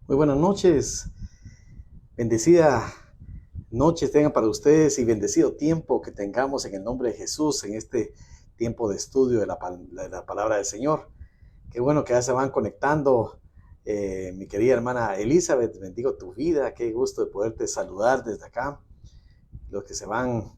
Muy buenas noches, bendecida noche tengan para ustedes y bendecido tiempo que tengamos en el nombre de Jesús en este tiempo de estudio de la palabra del Señor. Qué bueno que ya se van conectando, mi querida hermana Elizabeth, bendigo tu vida, qué gusto de poderte saludar desde acá, los que se van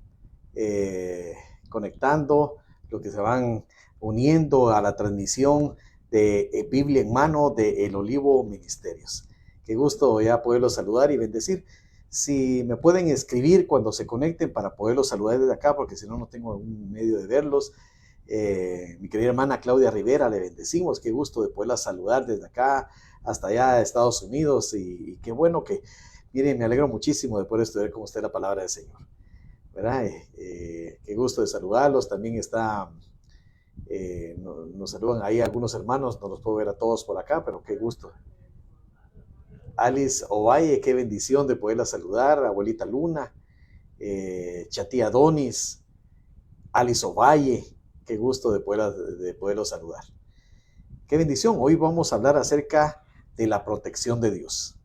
conectando, los que se van uniendo a la transmisión de Biblia en Mano de El Olivo Ministerios. Qué gusto ya poderlos saludar y bendecir. Si me pueden escribir cuando se conecten para poderlos saludar desde acá, porque si no, no tengo un medio de verlos. Mi querida hermana Claudia Rivera, le bendecimos. Qué gusto de poderla saludar desde acá hasta allá de Estados Unidos. Y qué bueno que, miren, me alegro muchísimo de poder estudiar con usted la palabra del Señor, ¿verdad? Qué gusto de saludarlos. También nos saludan ahí algunos hermanos, no los puedo ver a todos por acá, pero qué gusto. Alice Ovalle, qué bendición de poderla saludar, abuelita Luna, Chatía Donis, Alice Ovalle, qué gusto de poderlo saludar. Qué bendición, hoy vamos a hablar acerca de la protección de Dios,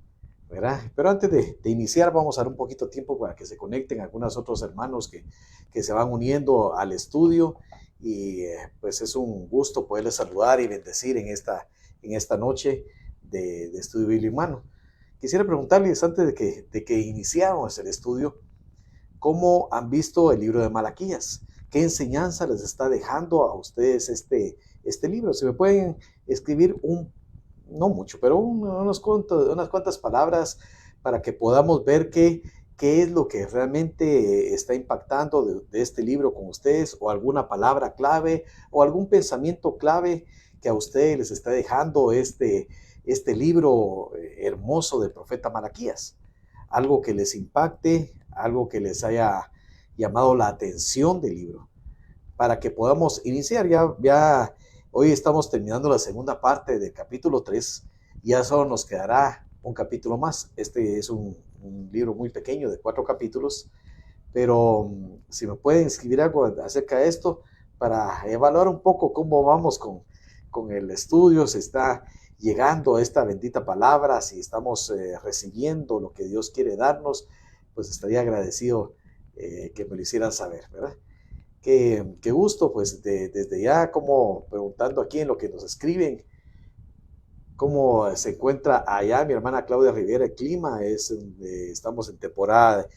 ¿verdad? Pero antes de iniciar vamos a dar un poquito de tiempo para que se conecten algunos otros hermanos que se van uniendo al estudio y pues es un gusto poderles saludar y bendecir en esta noche de estudio bíblico humano. Quisiera preguntarles antes de que iniciáramos el estudio, ¿cómo han visto el libro de Malaquías? ¿Qué enseñanza les está dejando a ustedes este libro? Si me pueden escribir no mucho, pero unas cuantas palabras para que podamos ver qué es lo que realmente está impactando de este libro con ustedes, o alguna palabra clave o algún pensamiento clave que a ustedes les está dejando este libro hermoso del profeta Malaquías. Algo que les impacte, algo que les haya llamado la atención del libro, para que podamos iniciar. Ya hoy estamos terminando la segunda parte del capítulo 3, ya solo nos quedará un capítulo más. Este es un libro muy pequeño de 4 capítulos, pero si me pueden escribir algo acerca de esto para evaluar un poco cómo vamos con el estudio, si está llegando a esta bendita palabra, si estamos recibiendo lo que Dios quiere darnos, pues estaría agradecido que me lo hicieran saber, ¿verdad? Qué gusto, pues desde ya, como preguntando aquí en lo que nos escriben, cómo se encuentra allá mi hermana Claudia Rivera. El clima estamos en temporada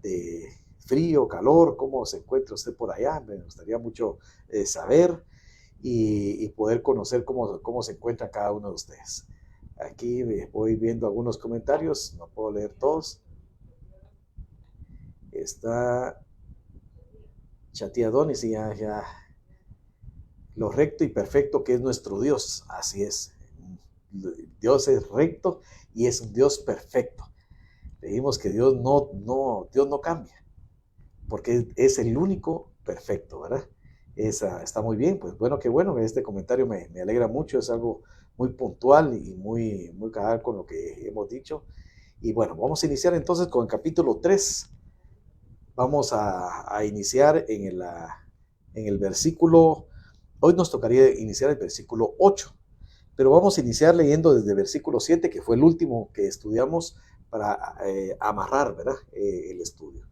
de frío, calor. ¿Cómo se encuentra usted por allá? Me gustaría mucho saber y poder conocer cómo se encuentra cada uno de ustedes. Aquí voy viendo algunos comentarios, no puedo leer todos. Está Chatía Donis y ya lo recto y perfecto que es nuestro Dios. Así es. Dios es recto y es un Dios perfecto. Le dijimos que Dios no cambia, porque es el único perfecto, ¿verdad? Está muy bien, pues bueno, qué bueno, este comentario me alegra mucho, es algo muy puntual y muy cabal con lo que hemos dicho. Y bueno, vamos a iniciar entonces con el capítulo 3. Vamos a iniciar en el versículo, hoy nos tocaría iniciar el versículo 8, pero vamos a iniciar leyendo desde el versículo 7, que fue el último que estudiamos para amarrar, ¿verdad? El estudio.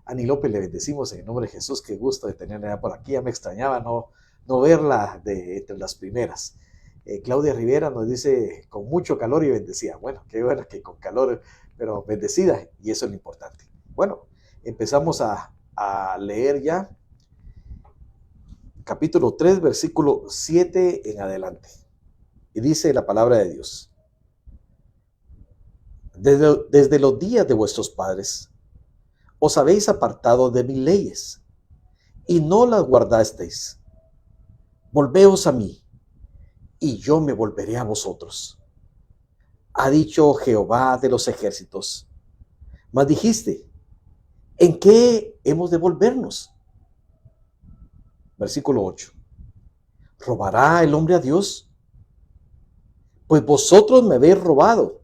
Ani López, le bendecimos en el nombre de Jesús. Qué gusto de tenerla por aquí. Ya me extrañaba no verla entre las primeras. Claudia Rivera nos dice con mucho calor y bendecía. Bueno, qué bueno que con calor pero bendecida, y eso es lo importante. Bueno, empezamos a leer ya capítulo 3, versículo 7 en adelante. Y dice la palabra de Dios: desde los días de vuestros padres os habéis apartado de mis leyes y no las guardasteis. Volveos a mí, y yo me volveré a vosotros, ha dicho Jehová de los ejércitos. Mas dijiste: ¿en qué hemos de volvernos? Versículo 8. ¿Robará el hombre a Dios? Pues vosotros me habéis robado.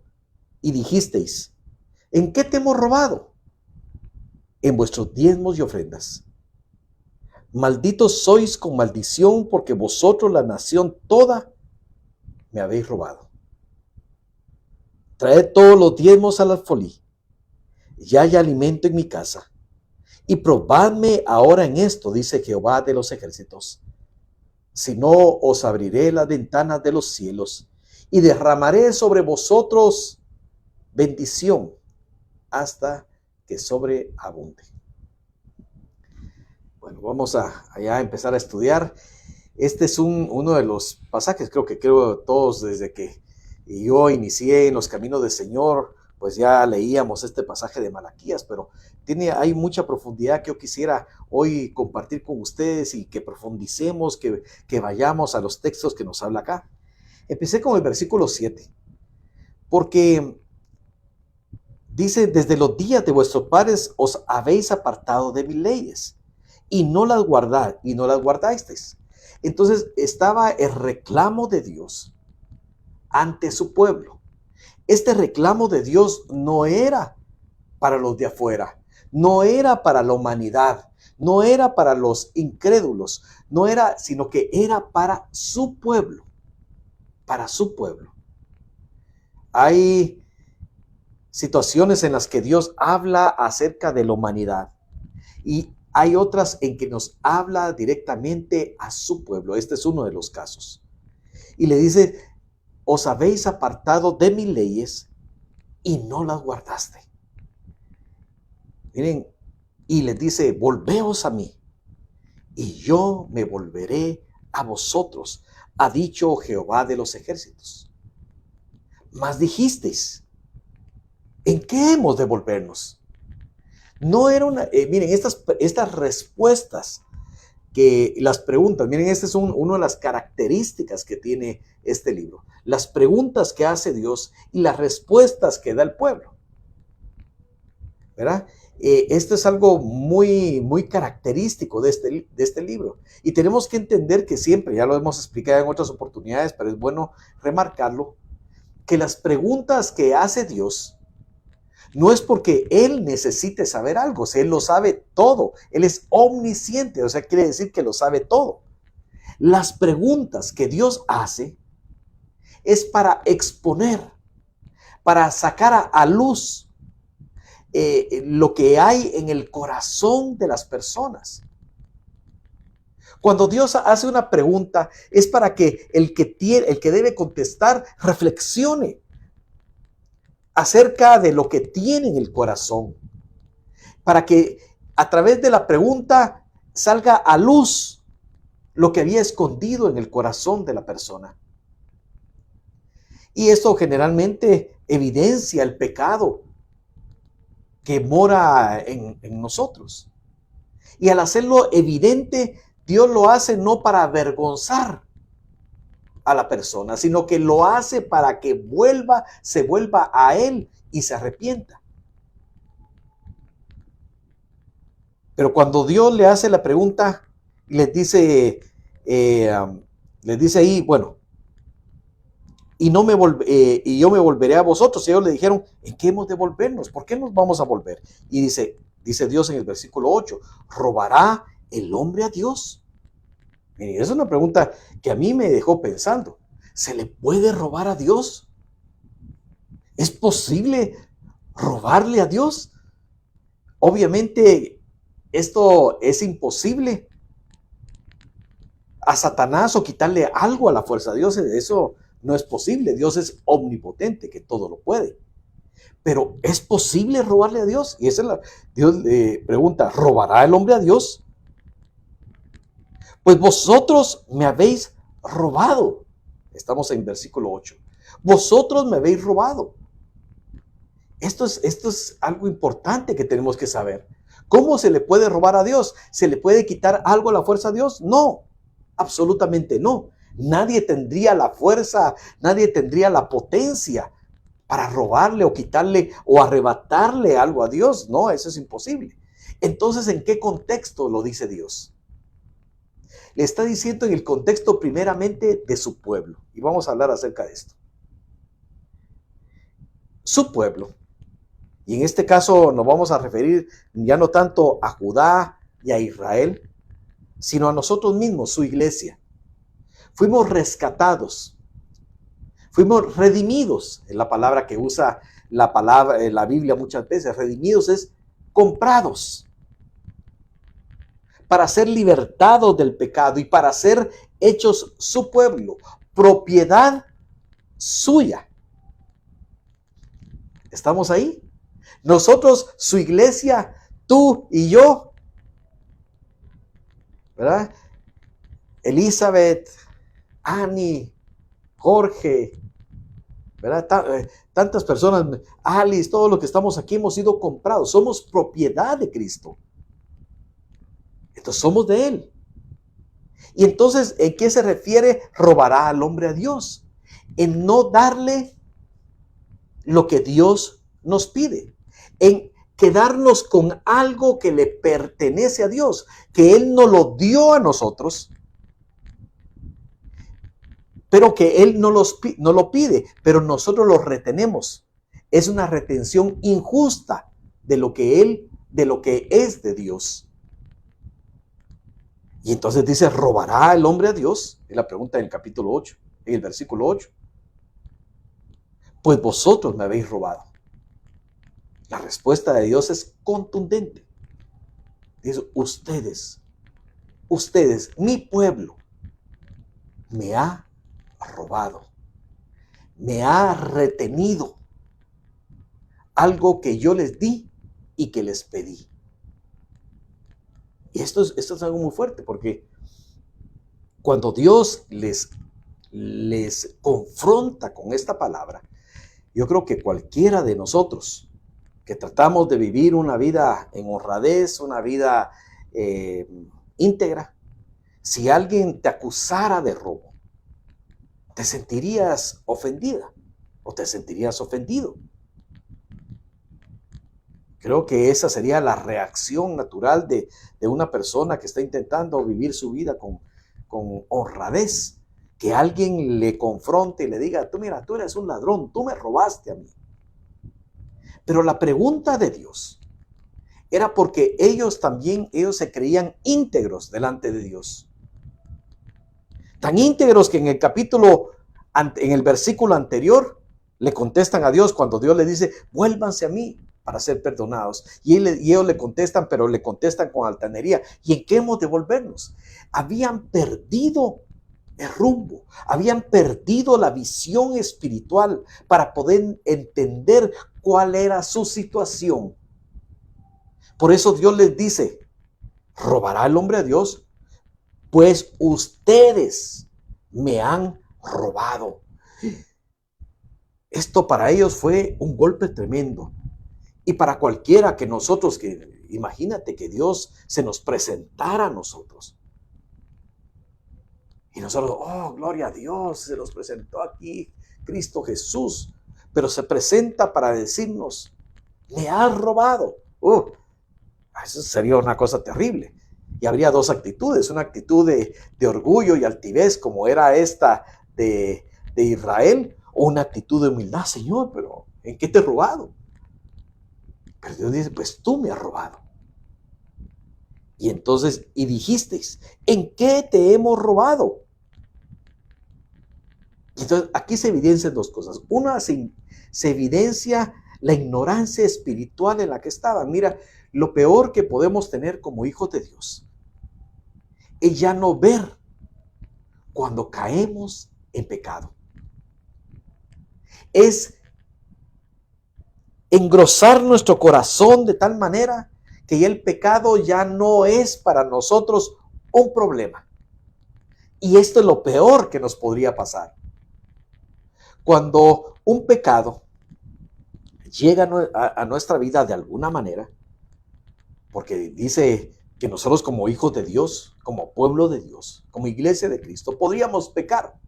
Y dijisteis: ¿en qué te hemos robado? En vuestros diezmos y ofrendas. Malditos sois con maldición, porque vosotros, la nación toda, me habéis robado. Traed todos los diezmos al alfolí, y hay alimento en mi casa. Y probadme ahora en esto, dice Jehová de los ejércitos, si no os abriré las ventanas de los cielos y derramaré sobre vosotros bendición hasta que sobreabunde. Bueno, vamos allá a empezar a estudiar. Este es uno de los pasajes, creo todos desde que yo inicié en los caminos del Señor, pues ya leíamos este pasaje de Malaquías, pero hay mucha profundidad que yo quisiera hoy compartir con ustedes y que profundicemos, que vayamos a los textos que nos habla acá. Empecé con el versículo 7, porque dice: desde los días de vuestros padres os habéis apartado de mis leyes y no las guardasteis. Entonces estaba el reclamo de Dios ante su pueblo. Este reclamo de Dios no era para los de afuera, no era para la humanidad, no era para los incrédulos, no era, sino que era para su pueblo, para su pueblo. Hay situaciones en las que Dios habla acerca de la humanidad y hay otras en que nos habla directamente a su pueblo. Este es uno de los casos. Y le dice: os habéis apartado de mis leyes y no las guardaste. Miren, y les dice: volveos a mí, y yo me volveré a vosotros, ha dicho Jehová de los ejércitos. Mas dijisteis: ¿en qué hemos de volvernos? No era miren, estas respuestas, que las preguntas, miren, esta es una de las características que tiene este libro. Las preguntas que hace Dios y las respuestas que da el pueblo, ¿verdad? Esto es algo muy, muy característico de este libro. Y tenemos que entender que siempre, ya lo hemos explicado en otras oportunidades, pero es bueno remarcarlo, que las preguntas que hace Dios no es porque Él necesite saber algo, Él lo sabe todo, Él es omnisciente, o sea, quiere decir que lo sabe todo. Las preguntas que Dios hace es para exponer, para sacar a luz lo que hay en el corazón de las personas. Cuando Dios hace una pregunta es para que el que debe contestar reflexione acerca de lo que tiene en el corazón, para que a través de la pregunta salga a luz lo que había escondido en el corazón de la persona. Y esto generalmente evidencia el pecado que mora en nosotros. Y al hacerlo evidente, Dios lo hace no para avergonzar a la persona, sino que lo hace para que se vuelva a Él y se arrepienta. Pero cuando Dios le hace la pregunta y les dice ahí, bueno, y yo me volveré a vosotros. Y ellos le dijeron: ¿en qué hemos de volvernos? ¿Por qué nos vamos a volver? Y dice Dios en el versículo 8: ¿robará el hombre a Dios? Miren, es una pregunta que a mí me dejó pensando. ¿Se le puede robar a Dios? ¿Es posible robarle a Dios? Obviamente esto es imposible. A Satanás o quitarle algo a la fuerza de Dios, eso no es posible. Dios es omnipotente, que todo lo puede. Pero ¿es posible robarle a Dios? Y Dios le pregunta, ¿robará el hombre a Dios? Pues vosotros me habéis robado. Estamos en versículo 8. Vosotros me habéis robado. Esto es algo importante que tenemos que saber. ¿Cómo se le puede robar a Dios? ¿Se le puede quitar algo a la fuerza a Dios? No, absolutamente no. Nadie tendría la fuerza, nadie tendría la potencia para robarle o quitarle o arrebatarle algo a Dios. No, eso es imposible. Entonces, ¿en qué contexto lo dice Dios? Le está diciendo en el contexto primeramente de su pueblo. Y vamos a hablar acerca de esto. Su pueblo. Y en este caso nos vamos a referir ya no tanto a Judá y a Israel, sino a nosotros mismos, su iglesia. Fuimos rescatados, fuimos redimidos, es la palabra que usa la Biblia muchas veces. Redimidos es comprados para ser libertados del pecado y para ser hechos su pueblo, propiedad suya. ¿Estamos ahí? Nosotros, su iglesia, tú y yo, ¿verdad? Elizabeth, Annie, Jorge, ¿verdad? Tantas personas, Alice, todos los que estamos aquí hemos sido comprados, somos propiedad de Cristo. Entonces somos de Él. Y entonces, ¿en qué se refiere robará al hombre a Dios? En no darle lo que Dios nos pide, en quedarnos con algo que le pertenece a Dios, que Él nos lo dio a nosotros, pero que Él no lo pide, pero nosotros lo retenemos. Es una retención injusta de lo que es de Dios. Y entonces dice, ¿robará el hombre a Dios? Es la pregunta en el capítulo 8, en el versículo 8. Pues vosotros me habéis robado. La respuesta de Dios es contundente. Dice, ustedes, mi pueblo, me ha robado, me ha retenido algo que yo les di y que les pedí. Y esto es algo muy fuerte, porque cuando Dios les confronta con esta palabra, yo creo que cualquiera de nosotros que tratamos de vivir una vida en honradez, una vida íntegra, si alguien te acusara de robo, ¿te sentirías ofendida o te sentirías ofendido? Creo que esa sería la reacción natural de una persona que está intentando vivir su vida con honradez. Que alguien le confronte y le diga, tú mira, tú eres un ladrón, tú me robaste a mí. Pero la pregunta de Dios era porque ellos se creían íntegros delante de Dios. Tan íntegros que en el versículo anterior, le contestan a Dios cuando Dios le dice, vuélvanse a mí para ser perdonados. Y ellos le contestan, pero le contestan con altanería. ¿Y en qué hemos de volvernos? Habían perdido el rumbo, habían perdido la visión espiritual para poder entender cuál era su situación. Por eso Dios les dice, ¿robará el hombre a Dios? Pues ustedes me han robado. Esto para ellos fue un golpe tremendo. Y para cualquiera que nosotros, imagínate que Dios se nos presentara a nosotros. Y nosotros, oh, gloria a Dios, se nos presentó aquí Cristo Jesús. Pero se presenta para decirnos, me has robado. Eso sería una cosa terrible. Y habría dos actitudes, una actitud de orgullo y altivez como era esta de Israel, o una actitud de humildad. Señor, pero ¿en qué te he robado? Pero Dios dice, pues tú me has robado. Y entonces, y dijisteis, ¿en qué te hemos robado? Y entonces aquí se evidencian dos cosas. Una, se evidencia la ignorancia espiritual en la que estaban. Mira, lo peor que podemos tener como hijos de Dios es ya no ver cuando caemos en pecado. Es engrosar nuestro corazón de tal manera que ya el pecado ya no es para nosotros un problema. Y esto es lo peor que nos podría pasar. Cuando un pecado llega a nuestra vida de alguna manera, porque dice que nosotros como hijos de Dios, como pueblo de Dios, como iglesia de Cristo, podríamos pecar.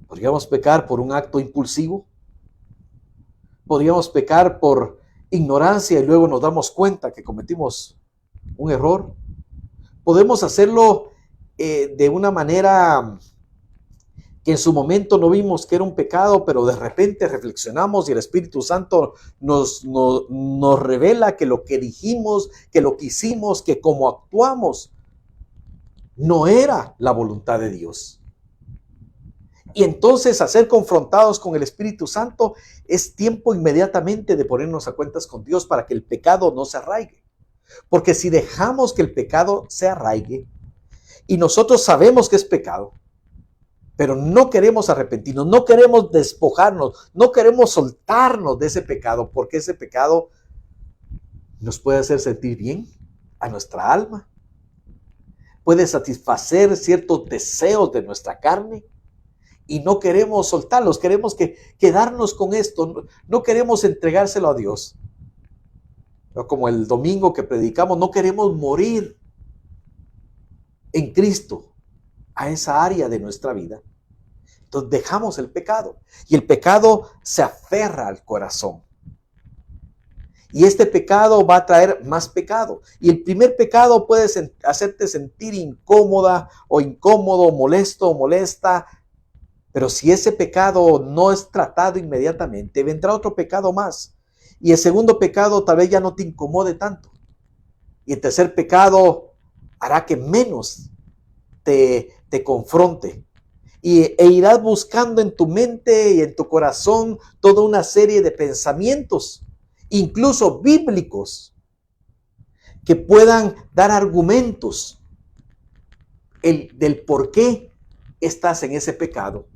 Podríamos pecar por un acto impulsivo. Podríamos pecar por ignorancia y luego nos damos cuenta que cometimos un error. Podemos hacerlo de una manera que en su momento no vimos que era un pecado, pero de repente reflexionamos y el Espíritu Santo nos revela que lo que dijimos, que lo que hicimos, que como actuamos, no era la voluntad de Dios. Y entonces, a ser confrontados con el Espíritu Santo, es tiempo inmediatamente de ponernos a cuentas con Dios para que el pecado no se arraigue. Porque si dejamos que el pecado se arraigue, y nosotros sabemos que es pecado, pero no queremos arrepentirnos, no queremos despojarnos, no queremos soltarnos de ese pecado, porque ese pecado nos puede hacer sentir bien a nuestra alma, puede satisfacer ciertos deseos de nuestra carne, y no queremos soltarlos, queremos quedarnos con esto, no queremos entregárselo a Dios. Como el domingo que predicamos, no queremos morir en Cristo a esa área de nuestra vida. Entonces dejamos el pecado y el pecado se aferra al corazón. Y este pecado va a traer más pecado. Y el primer pecado puede hacerte sentir incómoda o incómodo, molesto o molesta. Pero si ese pecado no es tratado inmediatamente, vendrá otro pecado más. Y el segundo pecado tal vez ya no te incomode tanto. Y el tercer pecado hará que menos te confronte. E irás buscando en tu mente y en tu corazón toda una serie de pensamientos, incluso bíblicos, que puedan dar argumentos del por qué estás en ese pecado.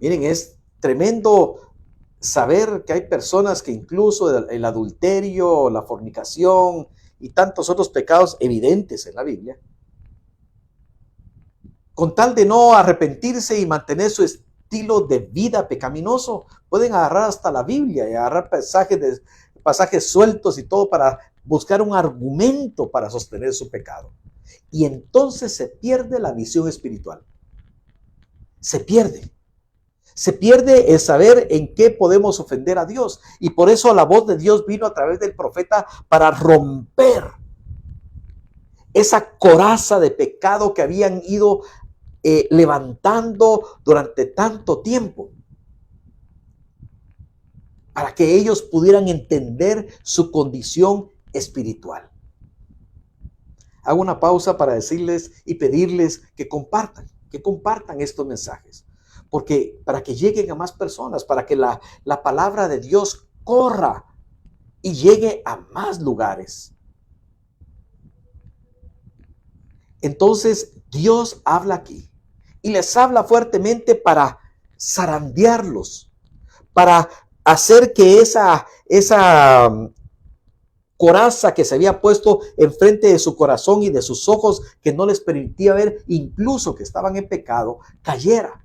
Miren, es tremendo saber que hay personas que incluso el adulterio, la fornicación y tantos otros pecados evidentes en la Biblia, con tal de no arrepentirse y mantener su estilo de vida pecaminoso, pueden agarrar hasta la Biblia y agarrar pasajes sueltos y todo para buscar un argumento para sostener su pecado. Y entonces se pierde la visión espiritual. Se pierde el saber en qué podemos ofender a Dios. Y por eso la voz de Dios vino a través del profeta para romper esa coraza de pecado que habían ido levantando durante tanto tiempo, para que ellos pudieran entender su condición espiritual. Hago una pausa para decirles y pedirles que compartan estos mensajes. Porque para que lleguen a más personas, para que la palabra de Dios corra y llegue a más lugares. Entonces Dios habla aquí y les habla fuertemente para zarandearlos, para hacer que esa coraza que se había puesto enfrente de su corazón y de sus ojos, que no les permitía ver, incluso que estaban en pecado, cayera.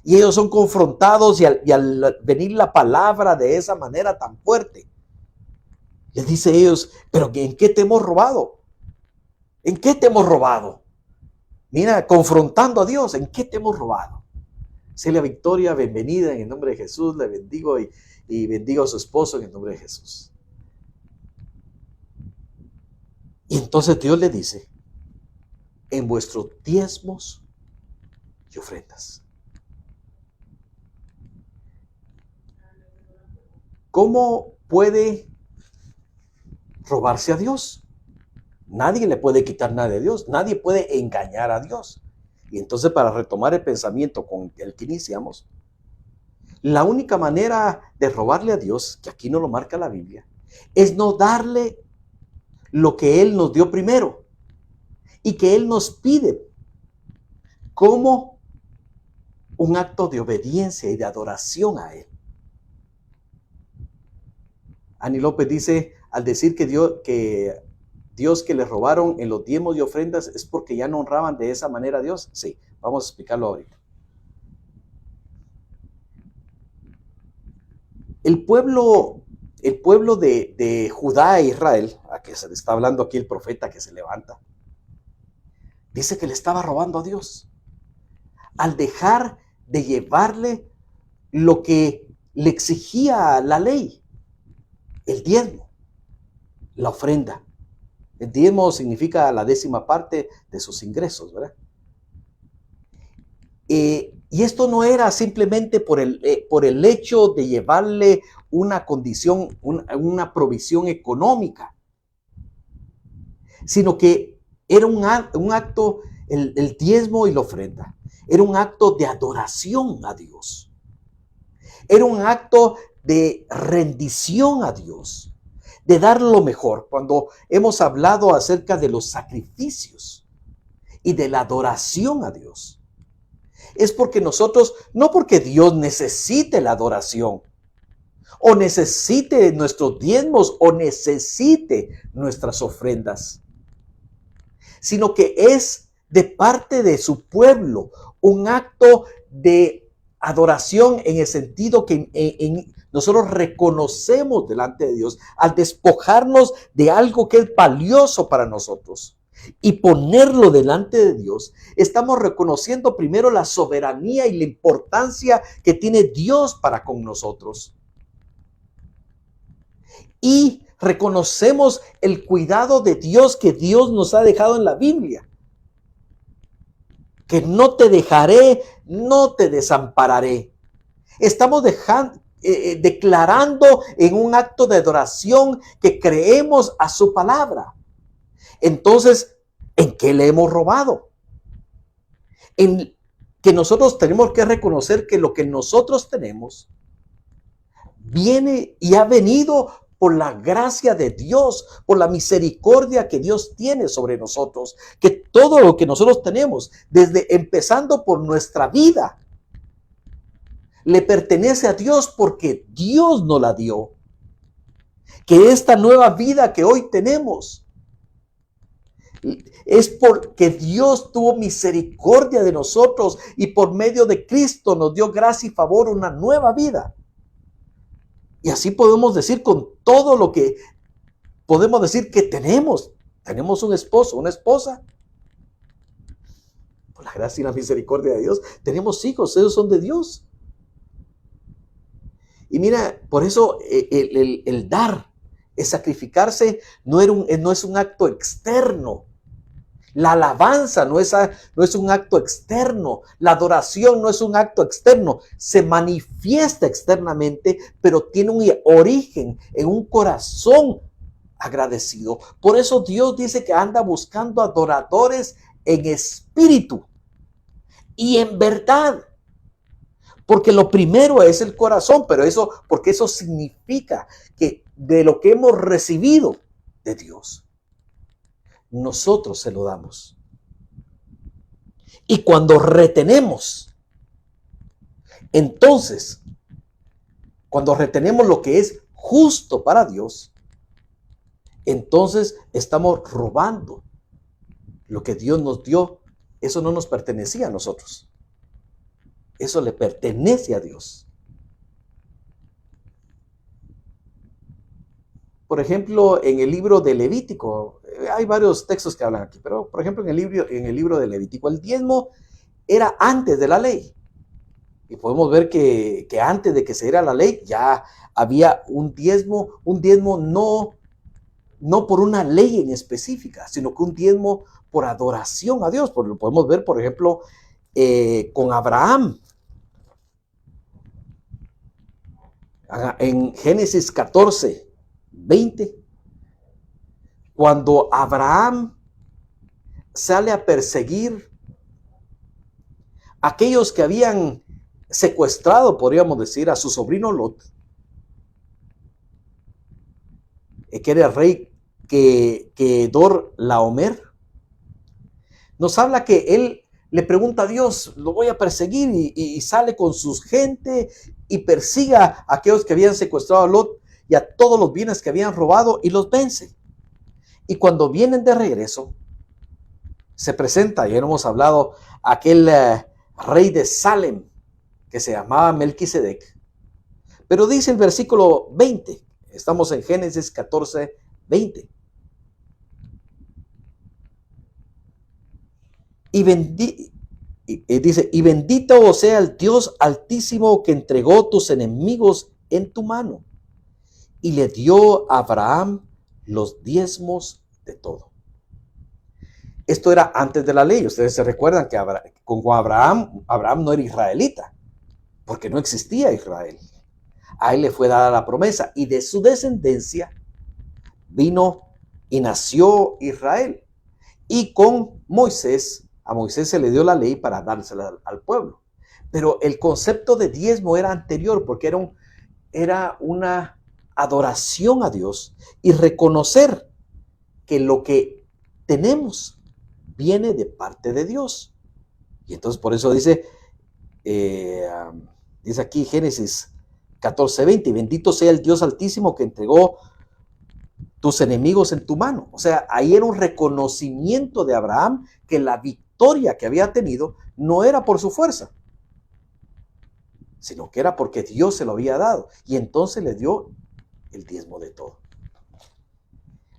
Y ellos son confrontados y al venir la palabra de esa manera tan fuerte, les dice a ellos, pero ¿en qué te hemos robado? ¿En qué te hemos robado? Mira, confrontando a Dios, ¿en qué te hemos robado? Celia Victoria, bienvenida en el nombre de Jesús, le bendigo y bendigo a su esposo en el nombre de Jesús. Y entonces Dios le dice, en vuestros diezmos y ofrendas. ¿Cómo puede robarse a Dios? Nadie le puede quitar nada de Dios. Nadie puede engañar a Dios. Y entonces, para retomar el pensamiento con el que iniciamos, la única manera de robarle a Dios, que aquí no lo marca la Biblia, es no darle lo que Él nos dio primero y que Él nos pide. ¿Cómo? un acto de obediencia y de adoración a Él. Ani López dice, al decir que Dios que le robaron en los diezmos y ofrendas es porque ya no honraban de esa manera a Dios. Sí, vamos a explicarlo ahorita. El pueblo de Judá e Israel, a que se le está hablando aquí el profeta que se levanta, dice que le estaba robando a Dios al dejar de llevarle lo que le exigía la ley, el diezmo, la ofrenda. El diezmo significa la 10ª parte de sus ingresos, ¿verdad? Y esto no era simplemente por el hecho de llevarle una condición, una provisión económica, sino que era un acto, el diezmo y la ofrenda, era un acto de adoración a Dios. Era un acto de rendición a Dios, de dar lo mejor. Cuando hemos hablado acerca de los sacrificios y de la adoración a Dios, es porque nosotros, no porque Dios necesite la adoración, o necesite nuestros diezmos, o necesite nuestras ofrendas, sino que es de parte de su pueblo un acto de adoración en el sentido que nosotros reconocemos delante de Dios al despojarnos de algo que es valioso para nosotros y ponerlo delante de Dios. Estamos reconociendo primero la soberanía y la importancia que tiene Dios para con nosotros. Y reconocemos el cuidado de Dios que Dios nos ha dejado en la Biblia. Que no te dejaré, no te desampararé. Estamos declarando en un acto de adoración que creemos a su palabra. Entonces, ¿en qué le hemos robado? En que nosotros tenemos que reconocer que lo que nosotros tenemos viene y ha venido por la gracia de Dios, por la misericordia que Dios tiene sobre nosotros, que todo lo que nosotros tenemos, desde empezando por nuestra vida, le pertenece a Dios porque Dios nos la dio. Que esta nueva vida que hoy tenemos es porque Dios tuvo misericordia de nosotros y por medio de Cristo nos dio gracia y favor una nueva vida. Y así podemos decir con todo lo que podemos decir que tenemos. Tenemos un esposo, una esposa. Por la gracia y la misericordia de Dios. Tenemos hijos, ellos son de Dios. Y mira, por eso el dar, el sacrificarse, no es un acto externo. La alabanza no es un acto externo. La adoración no es un acto externo. Se manifiesta externamente, pero tiene un origen en un corazón agradecido. Por eso Dios dice que anda buscando adoradores en espíritu y en verdad. Porque lo primero es el corazón, porque eso significa que de lo que hemos recibido de Dios, nosotros se lo damos. Y cuando retenemos, entonces, cuando retenemos lo que es justo para Dios, entonces estamos robando lo que Dios nos dio. Eso no nos pertenecía a nosotros. Eso le pertenece a Dios. Por ejemplo, en el libro de Levítico, hay varios textos que hablan aquí, pero por ejemplo en el libro de Levítico, el diezmo era antes de la ley. Y podemos ver que antes de que se diera la ley ya había un diezmo no por una ley en específica, sino que un diezmo por adoración a Dios. Lo podemos ver, por ejemplo, con Abraham. En Génesis 14, 20, cuando Abraham sale a perseguir a aquellos que habían secuestrado, podríamos decir, a su sobrino Lot, que era el rey Kedor Laomer, nos habla que él le pregunta a Dios, lo voy a perseguir, y sale con sus gente y persigue a aquellos que habían secuestrado a Lot y a todos los bienes que habían robado y los vence. Y cuando vienen de regreso, se presenta, ya hemos hablado, aquel rey de Salem que se llamaba Melquisedec. Pero dice el versículo 20, estamos en Génesis 14, 20. Dice, y bendito sea el Dios Altísimo que entregó tus enemigos en tu mano y le dio a Abraham los diezmos de todo. Esto era antes de la ley. Ustedes se recuerdan que con Abraham no era israelita, porque no existía Israel. A él le fue dada la promesa y de su descendencia vino y nació Israel. Y con Moisés, a Moisés se le dio la ley para dársela al pueblo. Pero el concepto de diezmo era anterior, porque era una adoración a Dios y reconocer que lo que tenemos viene de parte de Dios. Y entonces por eso dice aquí Génesis 14:20, bendito sea el Dios Altísimo que entregó tus enemigos en tu mano. O sea, ahí era un reconocimiento de Abraham que la victoria que había tenido no era por su fuerza, sino que era porque Dios se lo había dado. Y entonces le dio el diezmo de todo.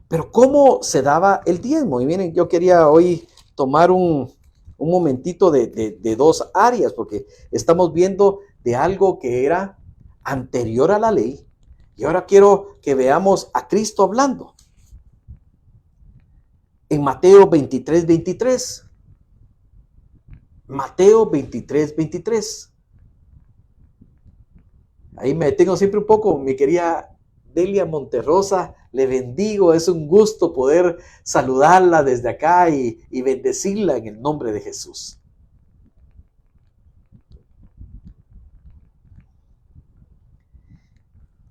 Pero ¿cómo se daba el diezmo? Y miren, yo quería hoy tomar un momentito de dos áreas, porque estamos viendo de algo que era anterior a la ley. Y ahora quiero que veamos a Cristo hablando. En Mateo 23, 23. Mateo 23, 23. Ahí me detengo siempre un poco, mi querida Delia Monterrosa, le bendigo, es un gusto poder saludarla desde acá y bendecirla en el nombre de Jesús.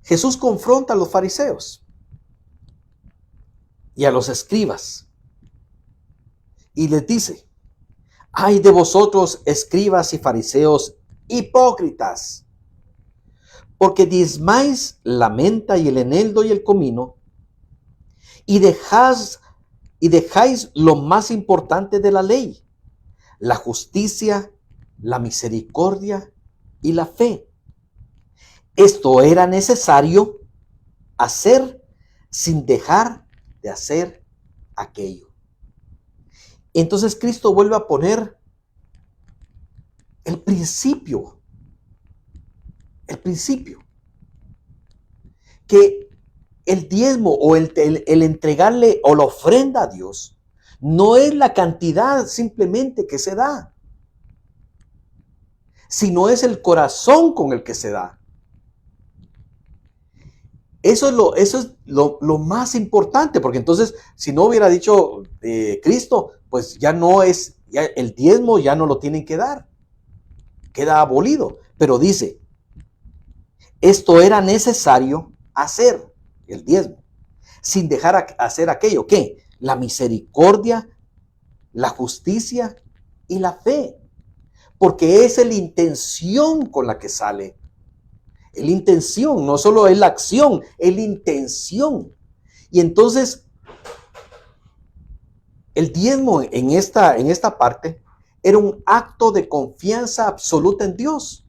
Jesús confronta a los fariseos y a los escribas y les dice, ay de vosotros, escribas y fariseos hipócritas, porque diezmáis la menta y el eneldo y el comino, y dejáis lo más importante de la ley, la justicia, la misericordia y la fe. Esto era necesario hacer sin dejar de hacer aquello. Entonces Cristo vuelve a poner el principio, que el diezmo o el entregarle o la ofrenda a Dios no es la cantidad simplemente que se da, sino es el corazón con el que se da. Eso es lo más importante, porque entonces si no hubiera dicho Cristo, pues ya el diezmo ya no lo tienen que dar, queda abolido. Pero dice, esto era necesario hacer, el diezmo, sin dejar hacer aquello, ¿qué? La misericordia, la justicia y la fe, porque es la intención con la que sale. La intención, no solo es la acción, es la intención. Y entonces, el diezmo en esta parte era un acto de confianza absoluta en Dios,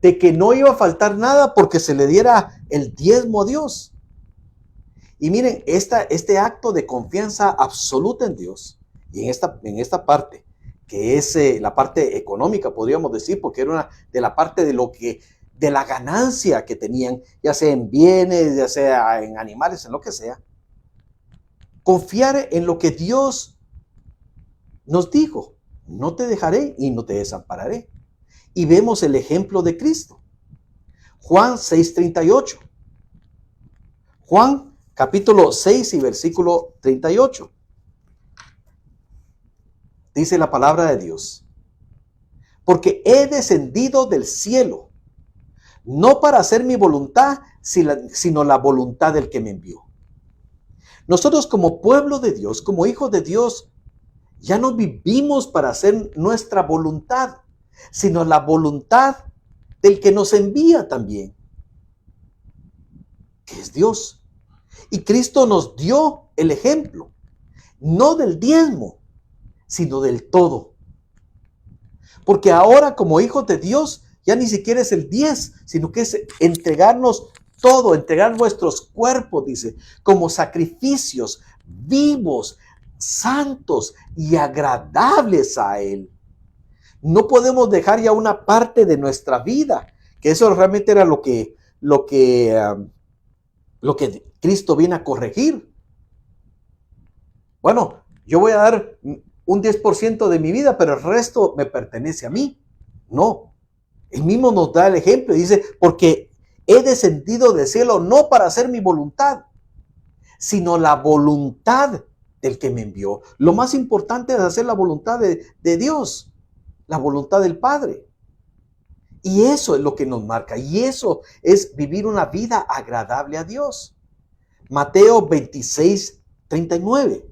de que no iba a faltar nada porque se le diera el diezmo a Dios. Y miren, este acto de confianza absoluta en Dios, y en esta parte, que es la parte económica, podríamos decir, porque era una de la parte de la ganancia que tenían, ya sea en bienes, ya sea en animales, en lo que sea. Confiar en lo que Dios nos dijo, no te dejaré y no te desampararé. Y vemos el ejemplo de Cristo. Juan 6:38. Juan capítulo 6 y versículo 38. Dice la palabra de Dios, porque he descendido del cielo, no para hacer mi voluntad, sino la voluntad del que me envió. Nosotros como pueblo de Dios, como hijos de Dios, Ya no vivimos para hacer nuestra voluntad, sino la voluntad del que nos envía también, que es Dios. Y Cristo nos dio el ejemplo, no del diezmo, sino del todo. Porque ahora como hijos de Dios, ya ni siquiera es el 10, sino que es entregarnos todo, entregar nuestros cuerpos, dice, como sacrificios vivos, santos y agradables a Él. No podemos dejar ya una parte de nuestra vida, que eso realmente era lo que Cristo viene a corregir. Bueno, yo voy a dar un 10% de mi vida, pero el resto me pertenece a mí. No, Él mismo nos da el ejemplo y dice, porque he descendido del cielo no para hacer mi voluntad, sino la voluntad del que me envió. Lo más importante es hacer la voluntad de Dios, la voluntad del Padre. Y eso es lo que nos marca, y eso es vivir una vida agradable a Dios. Mateo 26:39.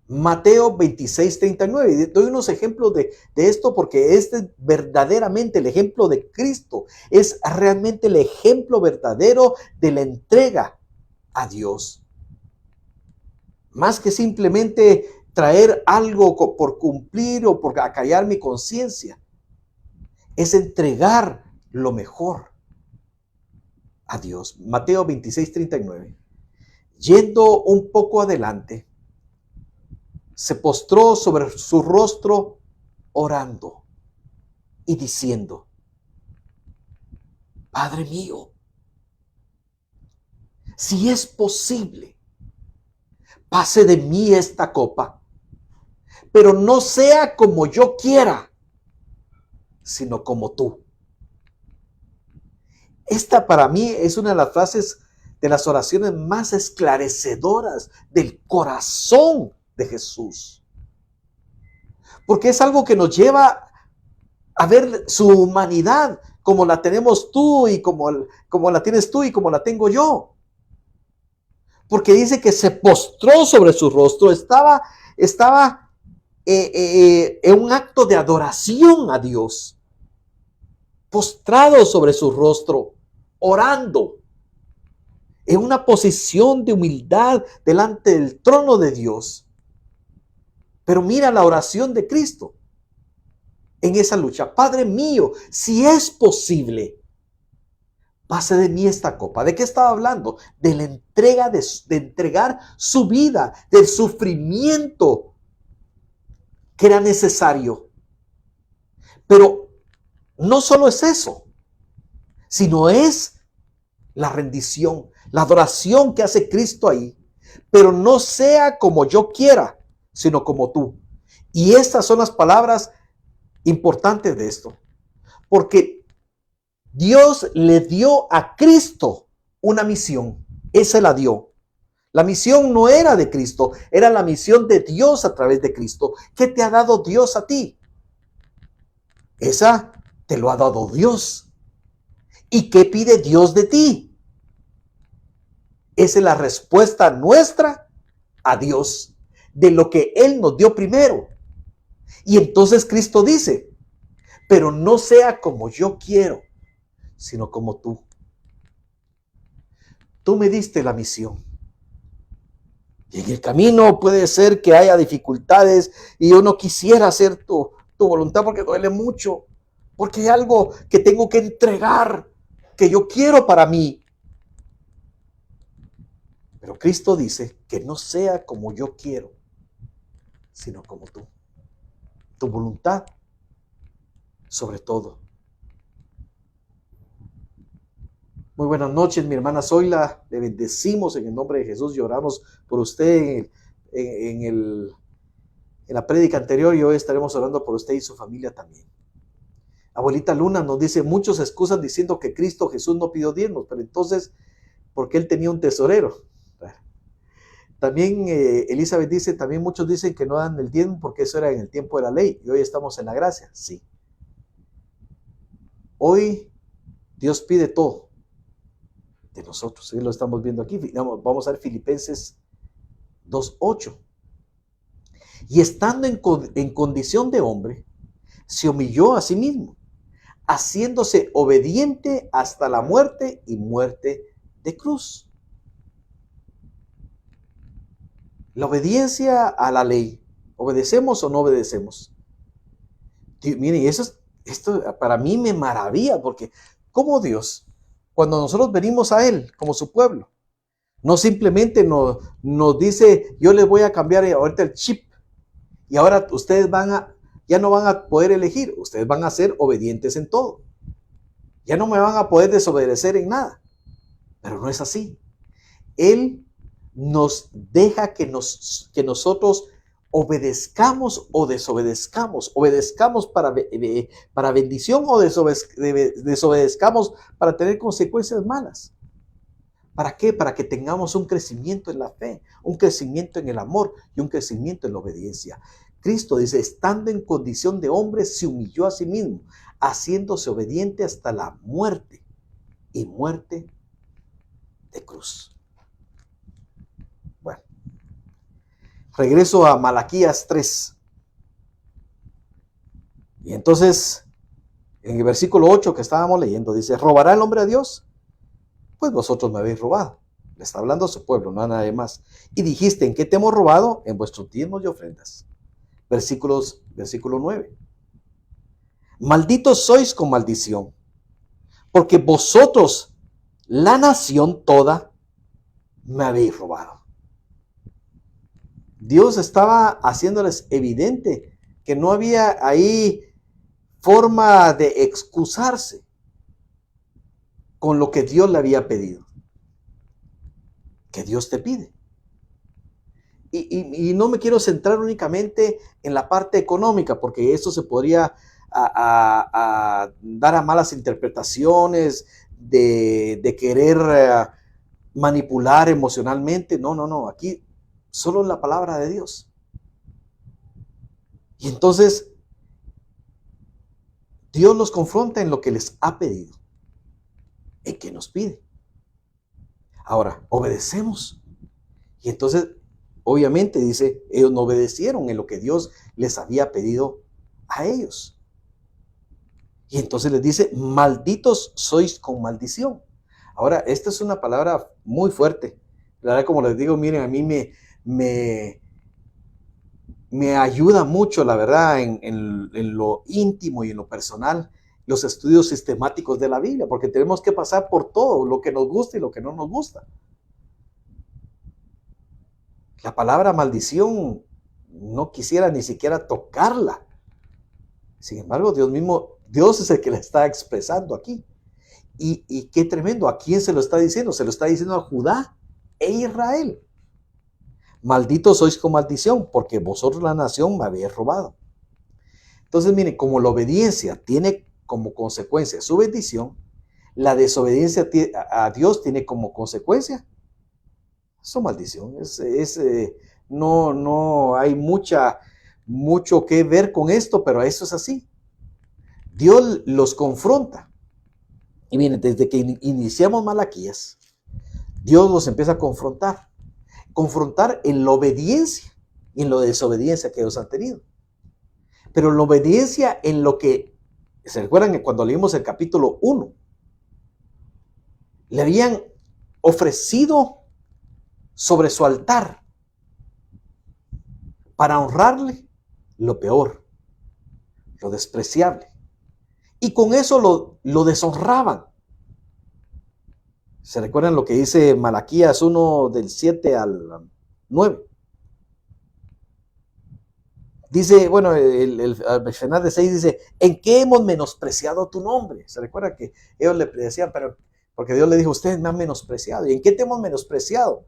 Mateo 26:39. Doy unos ejemplos de esto porque este es verdaderamente el ejemplo de Cristo. Es realmente el ejemplo verdadero de la entrega a Dios. Más que simplemente traer algo por cumplir o por acallar mi conciencia. Es entregar lo mejor a Dios. Mateo 26:39. Yendo un poco adelante, se postró sobre su rostro orando y diciendo, Padre mío, si es posible, pase de mí esta copa, pero no sea como yo quiera, sino como tú. Esta para mí es una de las frases de las oraciones más esclarecedoras del corazón de Jesús. Porque es algo que nos lleva a ver su humanidad como la tenemos tú y como la tienes tú y como la tengo yo. Porque dice que se postró sobre su rostro, estaba en un acto de adoración a Dios, postrado sobre su rostro, orando, en una posición de humildad delante del trono de Dios. Pero mira la oración de Cristo en esa lucha. Padre mío, si es posible, pase de mí esta copa. ¿De qué estaba hablando? De la entrega, de entregar su vida, del sufrimiento que era necesario. Pero no solo es eso, sino es la rendición, la adoración que hace Cristo ahí. Pero no sea como yo quiera, sino como tú. Y estas son las palabras importantes de esto. Porque Dios le dio a Cristo una misión. Esa la dio. La misión no era de Cristo, era la misión de Dios a través de Cristo. ¿Qué te ha dado Dios a ti? Esa te lo ha dado Dios. ¿Y qué pide Dios de ti? Esa es la respuesta nuestra a Dios, de lo que Él nos dio primero. Y entonces Cristo dice, pero no sea como yo quiero, sino como tú. Tú me diste la misión. Y en el camino puede ser que haya dificultades y yo no quisiera hacer tu voluntad porque duele mucho, porque hay algo que tengo que entregar, que yo quiero para mí. Pero Cristo dice que no sea como yo quiero, sino como tú. Tu voluntad sobre todo. Muy buenas noches, mi hermana Zoila. Le bendecimos en el nombre de Jesús y oramos por usted en la prédica anterior, y hoy estaremos orando por usted y su familia también. Abuelita Luna nos dice, muchos excusan diciendo que Cristo Jesús no pidió diezmos, pero entonces, ¿por qué él tenía un tesorero? También Elizabeth dice, también muchos dicen que no dan el diezmo porque eso era en el tiempo de la ley y hoy estamos en la gracia. Sí. Hoy Dios pide todo de nosotros. Hoy lo estamos viendo aquí. Vamos a ver Filipenses 2:8. Y estando en condición de hombre, se humilló a sí mismo, haciéndose obediente hasta la muerte y muerte de cruz. La obediencia a la ley. ¿Obedecemos o no obedecemos? Miren, esto para mí me maravilla, porque como Dios, cuando nosotros venimos a Él como su pueblo, no simplemente nos dice, yo les voy a cambiar ahorita el chip y ahora ustedes ya no van a poder elegir, ustedes van a ser obedientes en todo. Ya no me van a poder desobedecer en nada. Pero no es así. Él nos deja que nosotros obedezcamos o desobedezcamos. Obedezcamos para bendición o desobedezcamos para tener consecuencias malas. ¿Para qué? Para que tengamos un crecimiento en la fe, un crecimiento en el amor y un crecimiento en la obediencia. Cristo dice, estando en condición de hombre, se humilló a sí mismo, haciéndose obediente hasta la muerte y muerte de cruz. Bueno, regreso a Malaquías 3. Y entonces, en el versículo 8 que estábamos leyendo, dice, ¿robará el hombre a Dios? Pues vosotros me habéis robado. Le está hablando a su pueblo, no a nadie más. Y dijiste, ¿en qué te hemos robado? En vuestros diezmos y ofrendas. Versículo 9. Malditos sois con maldición, porque vosotros, la nación toda, me habéis robado. Dios estaba haciéndoles evidente que no había ahí forma de excusarse con lo que Dios le había pedido. Que Dios te pide. Y no me quiero centrar únicamente en la parte económica, porque eso se podría dar a malas interpretaciones de querer manipular emocionalmente. No. Aquí solo la palabra de Dios. Y entonces Dios los confronta en lo que les ha pedido, en que nos pide. Ahora, obedecemos. Y entonces, obviamente, dice, ellos no obedecieron en lo que Dios les había pedido a ellos. Y entonces les dice, malditos sois con maldición. Ahora, esta es una palabra muy fuerte. La verdad, como les digo, miren, a mí me ayuda mucho, la verdad, en lo íntimo y en lo personal, los estudios sistemáticos de la Biblia, porque tenemos que pasar por todo, lo que nos gusta y lo que no nos gusta. La palabra maldición no quisiera ni siquiera tocarla. Sin embargo, Dios es el que la está expresando aquí. Y qué tremendo, ¿a quién se lo está diciendo? Se lo está diciendo a Judá e Israel. Malditos sois con maldición, porque vosotros la nación me habéis robado. Entonces, miren, como la obediencia tiene como consecuencia su bendición, la desobediencia a Dios tiene como consecuencia su maldición. No hay mucho que ver con esto, pero eso es así. Dios los confronta. Y miren, desde que iniciamos Malaquías, Dios los empieza a confrontar. Confrontar en la obediencia y en la desobediencia que ellos han tenido. Pero la obediencia en lo que, ¿se recuerdan que cuando leímos el capítulo 1? Le habían ofrecido sobre su altar para honrarle lo peor, lo despreciable. Y con eso lo deshonraban. ¿Se recuerdan lo que dice Malaquías 1 del 7 al 9? Dice, bueno, al final de 6 dice, ¿en qué hemos menospreciado tu nombre? ¿Se recuerda que ellos le decían, pero porque Dios le dijo, ustedes me han menospreciado? ¿Y en qué te hemos menospreciado?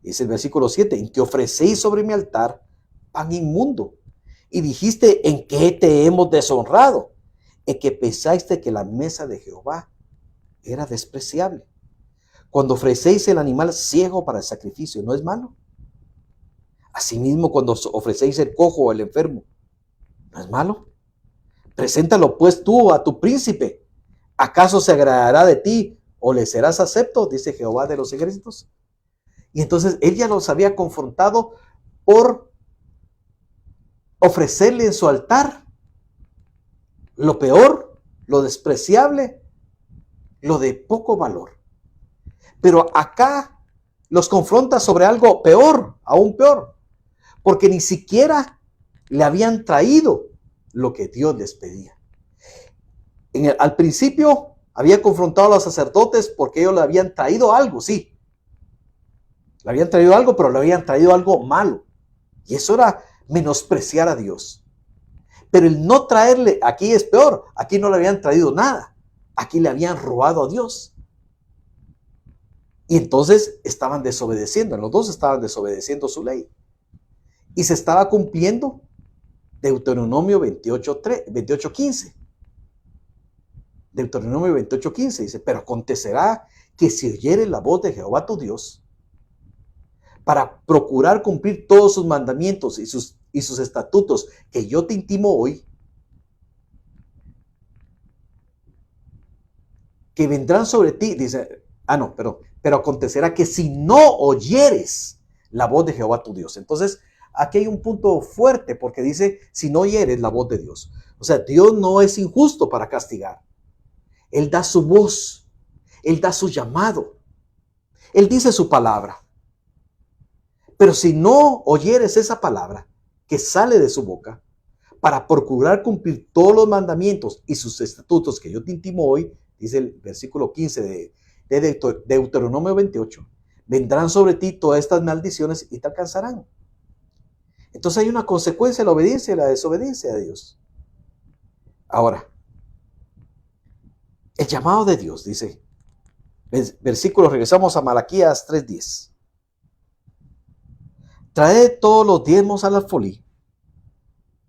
Dice el versículo 7, en que ofrecéis sobre mi altar pan inmundo. Y dijiste, ¿en qué te hemos deshonrado? En que pensaste que la mesa de Jehová era despreciable. Cuando ofrecéis el animal ciego para el sacrificio, ¿no es malo? Asimismo, cuando ofrecéis el cojo o el enfermo, ¿no es malo? Preséntalo pues tú a tu príncipe. ¿Acaso se agradará de ti o le serás acepto? Dice Jehová de los ejércitos. Y entonces él ya los había confrontado por ofrecerle en su altar lo peor, lo despreciable, lo de poco valor. Pero acá los confronta sobre algo peor, aún peor, porque ni siquiera le habían traído lo que Dios les pedía. Al principio había confrontado a los sacerdotes porque ellos le habían traído algo, sí. Le habían traído algo, pero le habían traído algo malo. Y eso era menospreciar a Dios. Pero el no traerle, aquí es peor, aquí no le habían traído nada. Aquí le habían robado a Dios. Y entonces estaban desobedeciendo, los dos estaban desobedeciendo su ley. Y se estaba cumpliendo Deuteronomio 28:15. Deuteronomio 28:15 dice, pero acontecerá que si oyeres la voz de Jehová tu Dios, para procurar cumplir todos sus mandamientos y sus estatutos que yo te intimo hoy, que vendrán sobre ti, dice, pero acontecerá que si no oyeres la voz de Jehová tu Dios. Entonces, aquí hay un punto fuerte porque dice, si no oyeres la voz de Dios. O sea, Dios no es injusto para castigar. Él da su voz, Él da su llamado, Él dice su palabra. Pero si no oyeres esa palabra que sale de su boca, para procurar cumplir todos los mandamientos y sus estatutos que yo te intimo hoy, dice el versículo 15 de Deuteronomio 28, vendrán sobre ti todas estas maldiciones y te alcanzarán. Entonces hay una consecuencia de la obediencia y la desobediencia de Dios. Ahora, el llamado de Dios, dice, versículo, regresamos a Malaquías 3:10. Traed todos los diezmos al alfolí,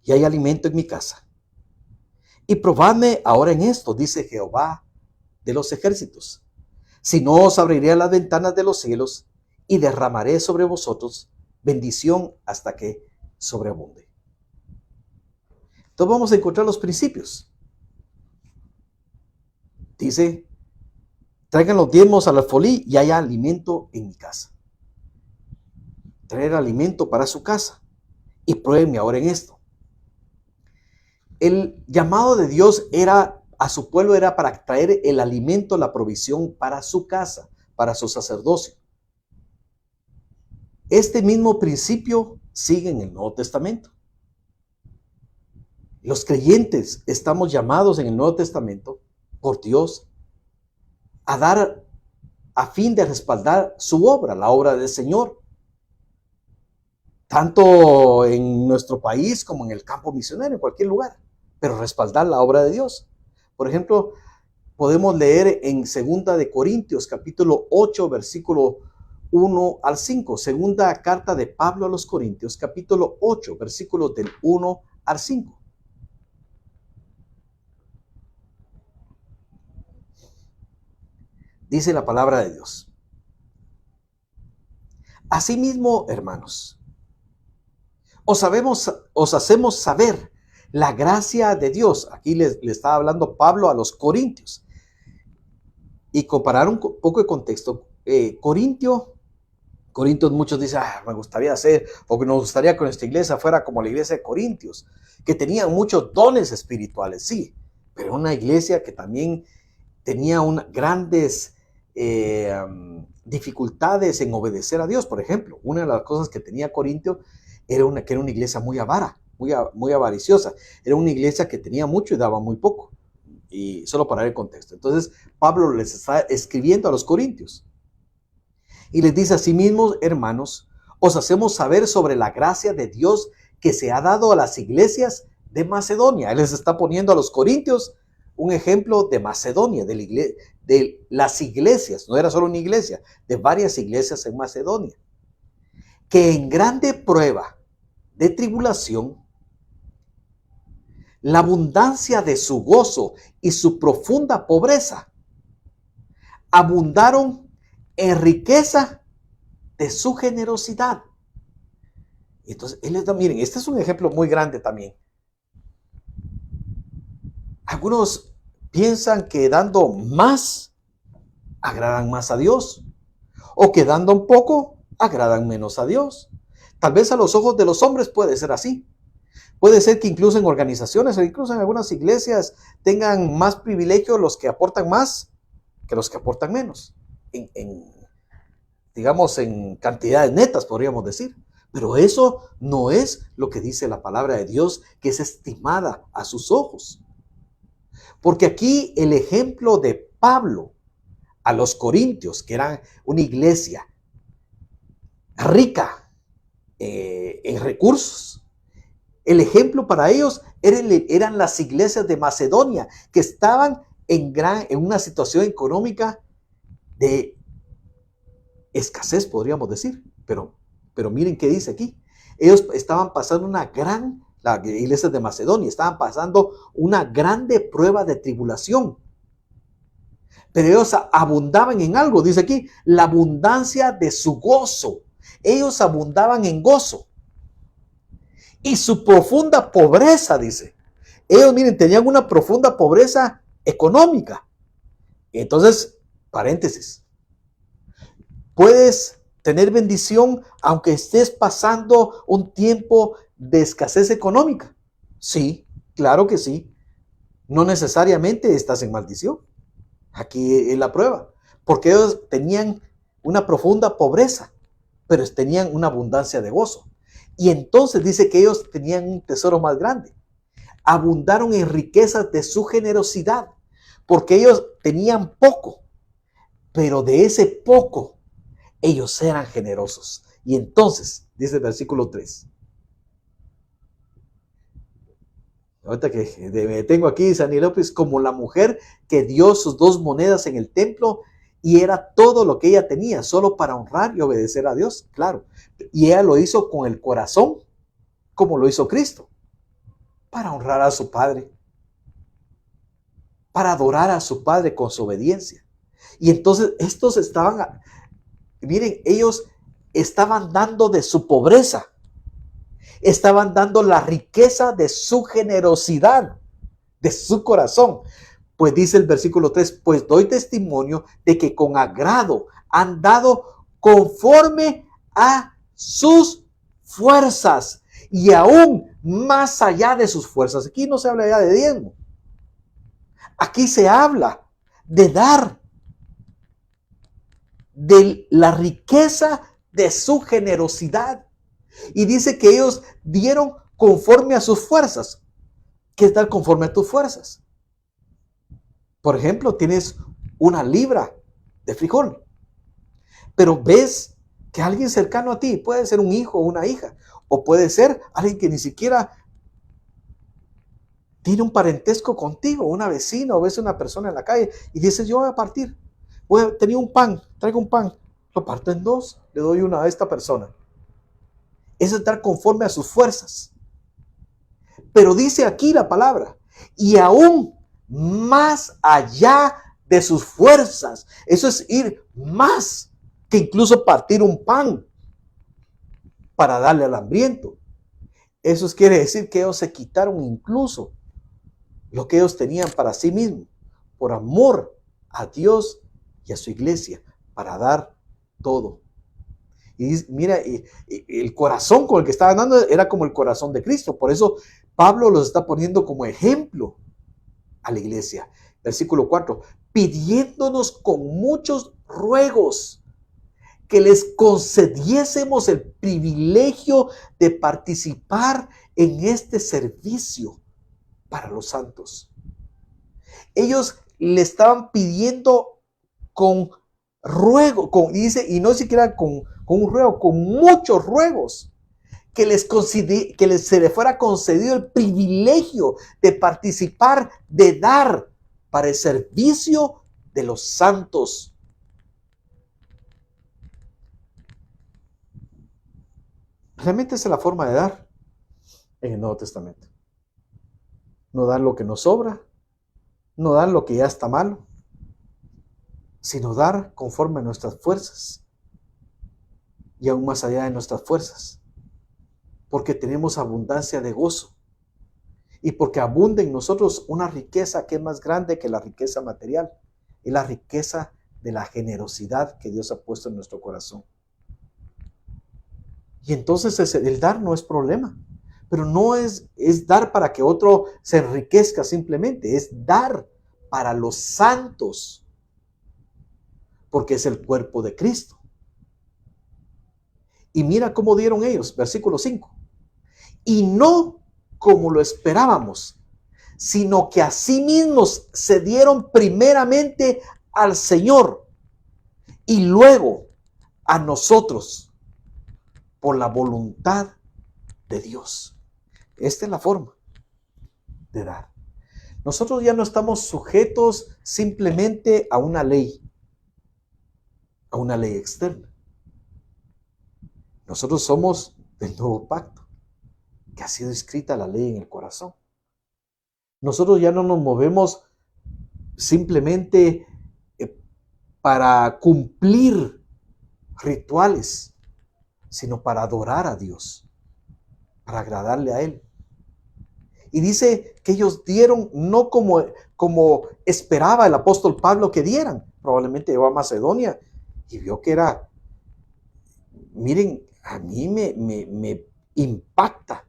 y hay alimento en mi casa. Y probadme ahora en esto, dice Jehová de los ejércitos, si no os abriré las ventanas de los cielos y derramaré sobre vosotros bendición hasta que sobreabunde. Entonces vamos a encontrar los principios. Dice, traigan los diezmos al alfolí y haya alimento en mi casa. Traer alimento para su casa. Y pruébenme ahora en esto. El llamado de Dios a su pueblo era para traer el alimento, la provisión para su casa, para su sacerdocio. Este mismo principio sigue en el Nuevo Testamento. Los creyentes estamos llamados en el Nuevo Testamento por Dios a dar a fin de respaldar su obra, la obra del Señor, tanto en nuestro país como en el campo misionero, en cualquier lugar, pero respaldar la obra de Dios. Por ejemplo, podemos leer en 2 de Corintios, capítulo 8, versículo 1 al 5. Segunda carta de Pablo a los Corintios, capítulo 8, versículos del 1 al 5. Dice la palabra de Dios. Asimismo, hermanos, os hacemos saber la gracia de Dios. Aquí le estaba hablando Pablo a los corintios. Y comparar un poco de contexto. Corintios, muchos dicen, me gustaría hacer, o que nos gustaría que nuestra iglesia fuera como la iglesia de Corintios, que tenían muchos dones espirituales, sí, pero una iglesia que también tenía grandes dificultades en obedecer a Dios. Por ejemplo, una de las cosas que tenía Corintio era que era una iglesia muy avara, muy avariciosa. Era una iglesia que tenía mucho y daba muy poco. Y solo para el contexto. Entonces, Pablo les está escribiendo a los corintios. Y les dice, asimismo, hermanos, os hacemos saber sobre la gracia de Dios que se ha dado a las iglesias de Macedonia. Él les está poniendo a los corintios un ejemplo de Macedonia, de las iglesias, no era solo una iglesia, de varias iglesias en Macedonia, que en grande prueba de tribulación, la abundancia de su gozo y su profunda pobreza abundaron en riqueza de su generosidad. Entonces, él les da, miren, este es un ejemplo muy grande también. Algunos piensan que dando más agradan más a Dios, o que dando un poco agradan menos a Dios. Tal vez a los ojos de los hombres puede ser así, Puede ser que incluso en organizaciones o incluso en algunas iglesias tengan más privilegio los que aportan más que los que aportan menos. Digamos, en cantidades netas, podríamos decir. Pero eso no es lo que dice la palabra de Dios, que es estimada a sus ojos. Porque aquí el ejemplo de Pablo a los corintios, que eran una iglesia rica en recursos, el ejemplo para ellos eran las iglesias de Macedonia, que estaban en una situación económica de escasez, podríamos decir. Pero miren qué dice aquí. Ellos estaban pasando las iglesias de Macedonia, estaban pasando una grande prueba de tribulación. Pero ellos abundaban en algo, dice aquí, la abundancia de su gozo. Ellos abundaban en gozo. Y su profunda pobreza, dice. Ellos, miren, tenían una profunda pobreza económica. Entonces, paréntesis. Puedes tener bendición aunque estés pasando un tiempo de escasez económica. Sí, claro que sí. No necesariamente estás en maldición. Aquí es la prueba. Porque ellos tenían una profunda pobreza, pero tenían una abundancia de gozo. Y entonces dice que ellos tenían un tesoro más grande. Abundaron en riquezas de su generosidad, porque ellos tenían poco, pero de ese poco ellos eran generosos. Y entonces, dice el versículo 3. Ahorita que me detengo aquí, dice Ani López, como la mujer que dio sus 2 monedas en el templo y era todo lo que ella tenía, solo para honrar y obedecer a Dios, claro. Y ella lo hizo con el corazón, como lo hizo Cristo, para honrar a su Padre, para adorar a su Padre con su obediencia. Y entonces estos miren, ellos estaban dando de su pobreza, estaban dando la riqueza de su generosidad, de su corazón. Pues dice el versículo 3, pues doy testimonio de que con agrado han dado conforme a sus fuerzas y aún más allá de sus fuerzas. Aquí no se habla ya de diezmo. Aquí se habla de dar, de la riqueza de su generosidad. Y dice que ellos dieron conforme a sus fuerzas. ¿Qué es dar conforme a tus fuerzas? Por ejemplo, tienes 1 libra de frijol, pero ves que alguien cercano a ti, puede ser un hijo o una hija, o puede ser alguien que ni siquiera tiene un parentesco contigo, una vecina, o ves una persona en la calle y dices, yo voy a partir, tenía un pan, traigo un pan, lo parto en 2, le doy 1 a esta persona. Eso es dar conforme a sus fuerzas. Pero dice aquí la palabra, y aún más allá de sus fuerzas. Eso es ir más que incluso partir un pan para darle al hambriento. Eso quiere decir que ellos se quitaron incluso lo que ellos tenían para sí mismos, por amor a Dios y a su iglesia, para dar todo. Y mira, el corazón con el que estaban dando era como el corazón de Cristo. Por eso Pablo los está poniendo como ejemplo a la iglesia. Versículo 4, pidiéndonos con muchos ruegos que les concediésemos el privilegio de participar en este servicio para los santos. Ellos le estaban pidiendo con ruego, dice, y no siquiera con un ruego, con muchos ruegos, que se les fuera concedido el privilegio de participar, de dar para el servicio de los santos. Realmente esa es la forma de dar en el Nuevo Testamento. No dar lo que nos sobra, no dar lo que ya está malo, sino dar conforme a nuestras fuerzas y aún más allá de nuestras fuerzas, porque tenemos abundancia de gozo y porque abunda en nosotros una riqueza que es más grande que la riqueza material, es la riqueza de la generosidad que Dios ha puesto en nuestro corazón. Y entonces el dar no es problema, Pero no es dar para que otro se enriquezca simplemente, es dar para los santos, porque es el cuerpo de Cristo. Y mira cómo dieron ellos, versículo 5. Y no como lo esperábamos, sino que asimismos se dieron primeramente al Señor y luego a nosotros por la voluntad de Dios. Esta es la forma de dar. Nosotros ya no estamos sujetos simplemente a una ley externa. Nosotros somos del nuevo pacto, que ha sido escrita la ley en el corazón. Nosotros ya no nos movemos simplemente para cumplir rituales, sino para adorar a Dios, para agradarle a Él. Y dice que ellos dieron no como esperaba el apóstol Pablo que dieran. Probablemente llegó a Macedonia y vio que era, miren, a mí me impacta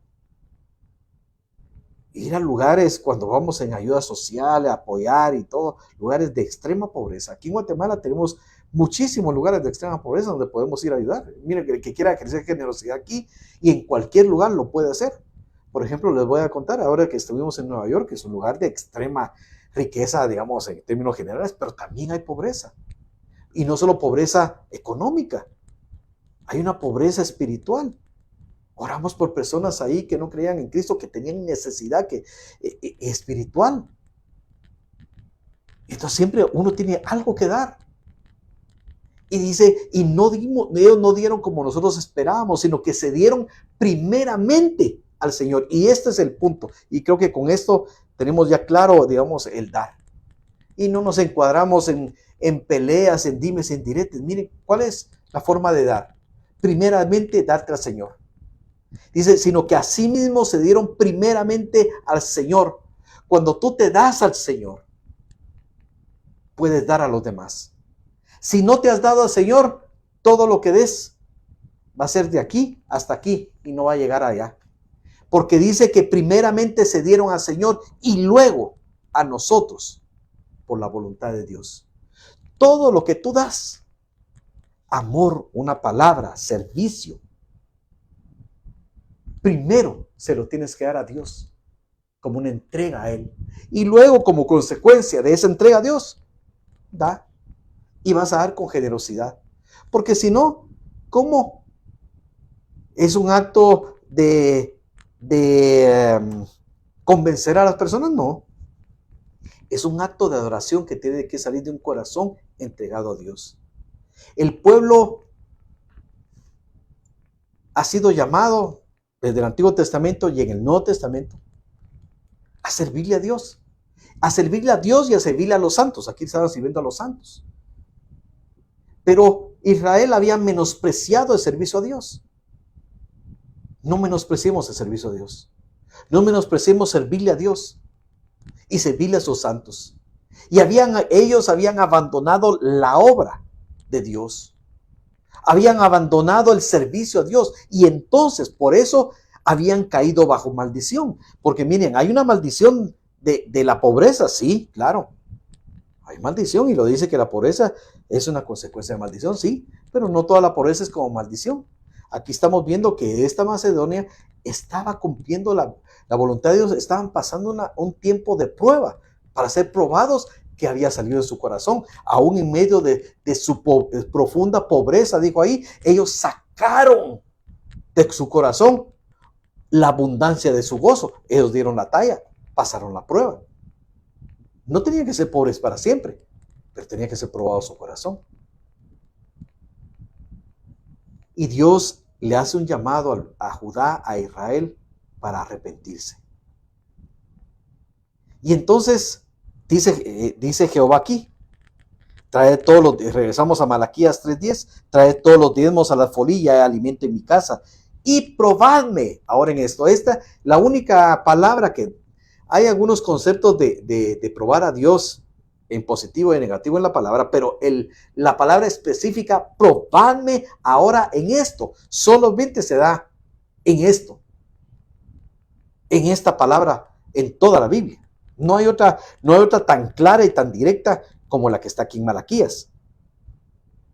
ir a lugares cuando vamos en ayuda social, a apoyar y todo, lugares de extrema pobreza. Aquí en Guatemala tenemos muchísimos lugares de extrema pobreza donde podemos ir a ayudar. Miren, el que quiera crecer generosidad aquí y en cualquier lugar lo puede hacer. Por ejemplo, les voy a contar ahora que estuvimos en Nueva York, que es un lugar de extrema riqueza, digamos, en términos generales, pero también hay pobreza. Y no solo pobreza económica, hay una pobreza espiritual. Oramos por personas ahí que no creían en Cristo, que tenían necesidad espiritual. Entonces siempre uno tiene algo que dar. Y dice, y ellos no dieron como nosotros esperábamos, sino que se dieron primeramente al Señor. Y este es el punto. Y creo que con esto tenemos ya claro, digamos, el dar. Y no nos encuadramos en peleas, en dimes, en diretes. Miren, ¿cuál es la forma de dar? Primeramente, darte al Señor. Dice, sino que asimismo se dieron primeramente al Señor. Cuando tú te das al Señor, puedes dar a los demás. Si no te has dado al Señor, todo lo que des va a ser de aquí hasta aquí y no va a llegar allá. Porque dice que primeramente se dieron al Señor y luego a nosotros por la voluntad de Dios. Todo lo que tú das, amor, una palabra, servicio, primero se lo tienes que dar a Dios como una entrega a Él. Y luego, como consecuencia de esa entrega a Dios, da. Y vas a dar con generosidad. Porque si no, ¿cómo? ¿Es un acto de convencer a las personas? No. Es un acto de adoración que tiene que salir de un corazón entregado a Dios. El pueblo ha sido llamado desde el Antiguo Testamento y en el Nuevo Testamento a servirle a Dios. A servirle a Dios y a servirle a los santos. Aquí estaban sirviendo a los santos. Pero Israel había menospreciado el servicio a Dios. No menospreciemos el servicio a Dios. No menospreciemos servirle a Dios y servirle a sus santos. Y ellos habían abandonado la obra de Dios. Habían abandonado el servicio a Dios. Y entonces, por eso, habían caído bajo maldición. Porque miren, hay una maldición de la pobreza. Sí, claro. Hay maldición y lo dice que la pobreza es una consecuencia de maldición. Sí, pero no toda la pobreza es como maldición. Aquí estamos viendo que esta Macedonia estaba cumpliendo la voluntad de Dios. Estaban pasando un tiempo de prueba para ser probados que había salido de su corazón. Aún en medio de su profunda pobreza, dijo ahí, ellos sacaron de su corazón la abundancia de su gozo. Ellos dieron la talla, pasaron la prueba. No tenían que ser pobres para siempre, pero tenía que ser probado su corazón. Y Dios le hace un llamado a Judá, a Israel, para arrepentirse. Y entonces dice Jehová aquí, regresamos a Malaquías 3:10, traed todos los diezmos a la folilla y alimento en mi casa. Y probadme, ahora en esto, la única palabra que hay algunos conceptos de probar a Dios en positivo y negativo en la palabra, pero la palabra específica, probadme ahora en esto, solamente se da en esto. en esta palabra en toda la Biblia. No hay otra tan clara y tan directa como la que está aquí en Malaquías.